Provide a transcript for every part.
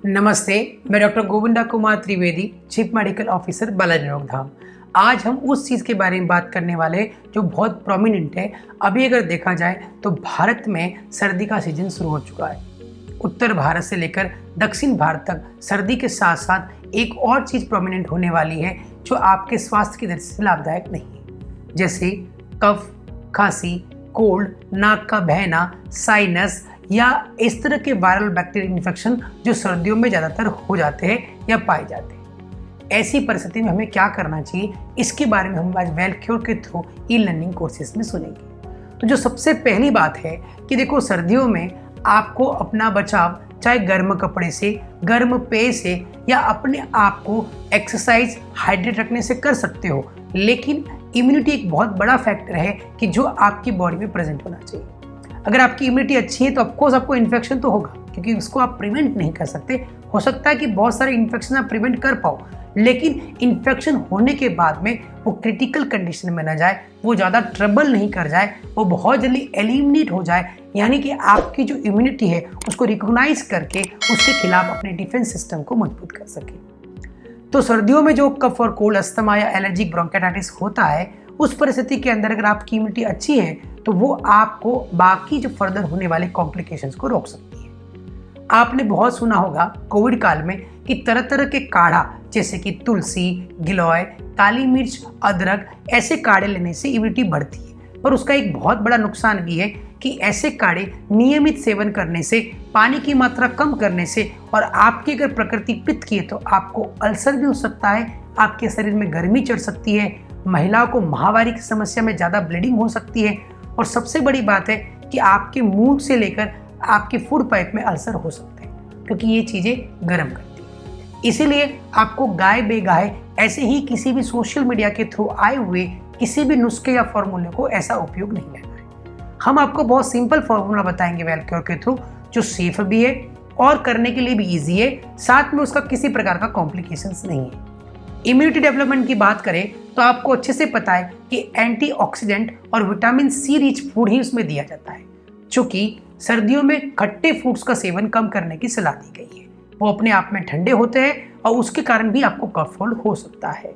नमस्ते, मैं doctor Govinda Kumar Trivedi, chief medical officer Balaji Rokdham. आज हम उस चीज़ के बारे में बात करने वाले हैं जो बहुत प्रोमिनेंट है। अभी अगर देखा जाए तो भारत में सर्दी का सीजन शुरू हो चुका है। उत्तर भारत से लेकर दक्षिण भारत तक सर्दी के साथ साथ एक और चीज़ प्रोमिनेंट होने वाली है जो आपके स्वास्थ्य की दृष्टि से लाभदायक नहीं है, जैसे कफ, खांसी, कोल्ड, नाक का बहना, साइनस या इस तरह के वायरल बैक्टीरियल इन्फेक्शन जो सर्दियों में ज़्यादातर हो जाते हैं या पाए जाते हैं। ऐसी परिस्थिति में हमें क्या करना चाहिए, इसके बारे में हम आज वेलक्योर के थ्रू ई लर्निंग कोर्सेज में सुनेंगे। तो जो सबसे पहली बात है कि देखो, सर्दियों में आपको अपना बचाव चाहे गर्म कपड़े से, गर्म पेय से या अपने आप को एक्सरसाइज, हाइड्रेट रखने से कर सकते हो, लेकिन इम्यूनिटी एक बहुत बड़ा फैक्टर है कि जो आपकी बॉडी में प्रेजेंट होना चाहिए। अगर आपकी इम्यूनिटी अच्छी है तो ऑफकोर्स आपको इन्फेक्शन तो होगा, क्योंकि उसको आप प्रिवेंट नहीं कर सकते। हो सकता है कि बहुत सारे इन्फेक्शन आप प्रिवेंट कर पाओ, लेकिन इन्फेक्शन होने के बाद में वो क्रिटिकल कंडीशन में ना जाए, वो ज़्यादा ट्रबल नहीं कर जाए, वो बहुत जल्दी एलिमिनेट हो जाए, यानी कि आपकी जो इम्यूनिटी है उसको रिकॉग्नाइज करके उसके खिलाफ अपने डिफेंस सिस्टम को मजबूत कर सके। तो सर्दियों में जो कफ और कोल्ड, अस्थमा या एलर्जिक ब्रोंकाइटिस होता है, उस परिस्थिति के अंदर अगर आपकी इम्यूनिटी अच्छी है तो वो आपको बाकी जो फर्दर होने वाले कॉम्प्लिकेशंस को रोक सकती है। आपने बहुत सुना होगा कोविड काल में कि तरह तरह के काढ़ा, जैसे कि तुलसी, गिलोय, काली मिर्च, अदरक, ऐसे काढ़े लेने से इम्यूनिटी बढ़ती है। पर उसका एक बहुत बड़ा नुकसान भी है कि ऐसे काढ़े नियमित सेवन करने से, पानी की मात्रा कम करने से और आपकी अगर प्रकृति पित्त की है तो आपको अल्सर भी हो सकता है, आपके शरीर में गर्मी चढ़ सकती है, महिलाओं को माहवारी की समस्या में ज़्यादा ब्लीडिंग हो सकती है, और सबसे बड़ी बात है कि आपके मुंह से लेकर आपके फूड पाइप में अल्सर हो सकते हैं, क्योंकि ये चीज़ें गर्म करती हैं। इसीलिए आपको गाय बेगाय ऐसे ही किसी भी सोशल मीडिया के थ्रू आए हुए किसी भी नुस्खे या फॉर्मूले को ऐसा उपयोग नहीं लेना है। हम आपको बहुत सिंपल फॉर्मूला बताएंगे वेलक्योर के थ्रू, जो सेफ भी है और करने के लिए भी ईजी है, साथ में उसका किसी प्रकार का कॉम्प्लिकेशंस नहीं है। इम्यूनिटी डेवलपमेंट की बात करें तो आपको अच्छे से पता है कि एंटीऑक्सीडेंट और विटामिन सी रिच फूड ही उसमें दिया जाता है। चूंकि सर्दियों में खट्टे फूड्स का सेवन कम करने की सलाह दी गई है, वो अपने आप में ठंडे होते हैं और उसके कारण भी आपको कफ कोल्ड हो सकता है।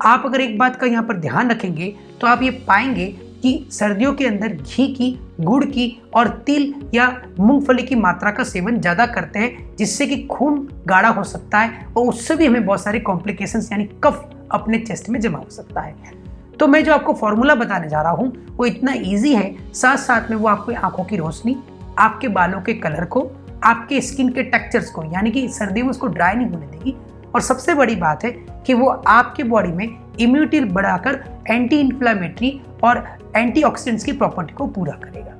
आप अगर एक बात का यहाँ पर ध्यान रखेंगे तो आप ये पाएंगे कि सर्दियों के अंदर घी की, गुड़ की और तिल या मूंगफली की मात्रा का सेवन ज़्यादा करते हैं, जिससे कि खून गाढ़ा हो सकता है और उससे भी हमें बहुत सारे कॉम्प्लिकेशंस यानी कफ अपने चेस्ट में जमा हो सकता है। तो मैं जो आपको फॉर्मूला बताने जा रहा हूँ वो इतना ईजी है, साथ साथ में वो आपकी आंखों की रोशनी, आपके बालों के कलर को, आपके स्किन के टेक्सचर्स को, यानी कि सर्दियों में उसको ड्राई नहीं होने देगी, और सबसे बड़ी बात है कि वो आपके बॉडी में इम्यूनिटी बढ़ाकर एंटी इन्फ्लेमेटरी और एंटीऑक्सीडेंट्स की प्रॉपर्टी को पूरा करेगा।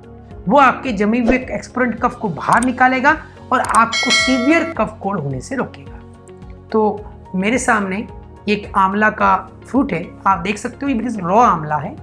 वो आपके जमे हुए एक्सपोरेंट कफ को बाहर निकालेगा और आपको सीवियर कफ कोल्ड होने से रोकेगा। तो मेरे सामने एक आंवला का फ्रूट है, आप देख सकते हो, ये बिल्कुल रॉ आंवला है।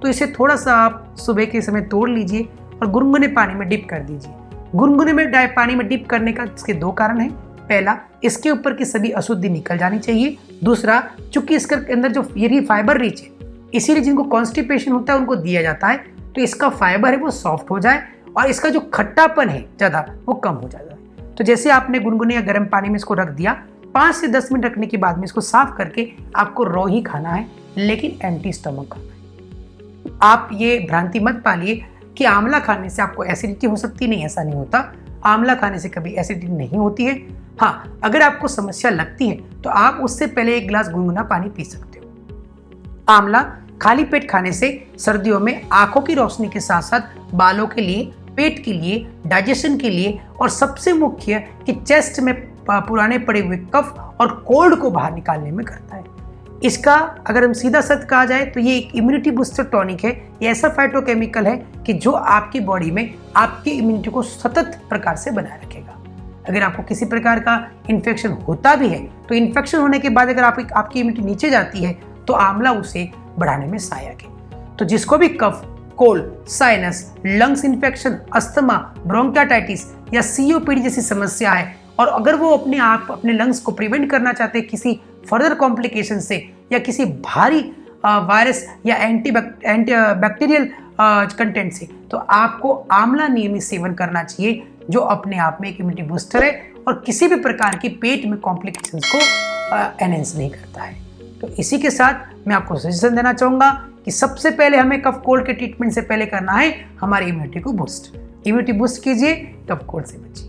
तो इसे थोड़ा सा आप सुबह के समय तोड़ लीजिए और गुनगुने पानी में डिप कर दीजिए। गुनगुने में पानी में डिप करने का इसके दो कारण हैं। पहला, इसके ऊपर की सभी अशुद्धि निकल जानी चाहिए। दूसरा, चूंकि इसके अंदर जो ये फाइबर रिच है, इसीलिए जिनको कॉन्स्टिपेशन होता है उनको दिया जाता है, तो इसका फाइबर है वो सॉफ्ट हो जाए और इसका जो खट्टापन है ज़्यादा वो कम हो जाएगा। तो जैसे आपने गुनगुने या गर्म पानी में इसको रख दिया, 5 से 10 मिनट रखने के बाद में इसको साफ करके आपको रॉ ही खाना है, लेकिन एंटी स्टमक खाना है। आप ये भ्रांति मत पालिए कि आंवला खाने से आपको एसिडिटी हो सकती नहीं, ऐसा नहीं होता। आंवला खाने से कभी एसिडिटी नहीं होती है। हाँ, अगर आपको समस्या लगती है तो आप उससे पहले एक गिलास गुनगुना पानी पी सकते हो। आंवला खाली पेट खाने से सर्दियों में आंखों की रोशनी के साथ साथ बालों के लिए, पेट के लिए, डाइजेशन के लिए और सबसे मुख्य कि चेस्ट में पुराने पड़े हुए कफ और कोल्ड को बाहर निकालने में करता है। इसका अगर हम सीधा सत्य कहा जाए तो ये एक इम्यूनिटी बूस्टर टॉनिक है। ये ऐसा फाइटोकेमिकल है कि जो आपकी बॉडी में आपकी इम्यूनिटी को सतत प्रकार से बनाए रखेगा। अगर आपको किसी प्रकार का इन्फेक्शन होता भी है तो इन्फेक्शन होने के बाद अगर आपकी इम्यूनिटी नीचे जाती है तो आंवला उसे बढ़ाने में सहायक है। तो जिसको भी cough, cold, sinus, lungs infection, asthma, bronchitis या सीओपीडी जैसी समस्या है और अगर वो अपने लंग्स को प्रिवेंट करना चाहते हैं किसी फर्दर कॉम्प्लिकेशन से या किसी भारी वायरस या एंटी बैक्टीरियल कंटेंट से, तो आपको आंवला नियमित सेवन करना चाहिए, जो अपने आप में एक इम्यूनिटी बूस्टर है और किसी भी प्रकार की पेट में कॉम्प्लिकेशंस को एनहेंस नहीं करता है। तो इसी के साथ मैं आपको सजेशन देना चाहूँगा कि सबसे पहले हमें कफ कोल्ड के ट्रीटमेंट से पहले करना है हमारी इम्यूनिटी को बूस्ट। इम्यूनिटी बूस्ट कीजिए, कफ कोल्ड से बचिए।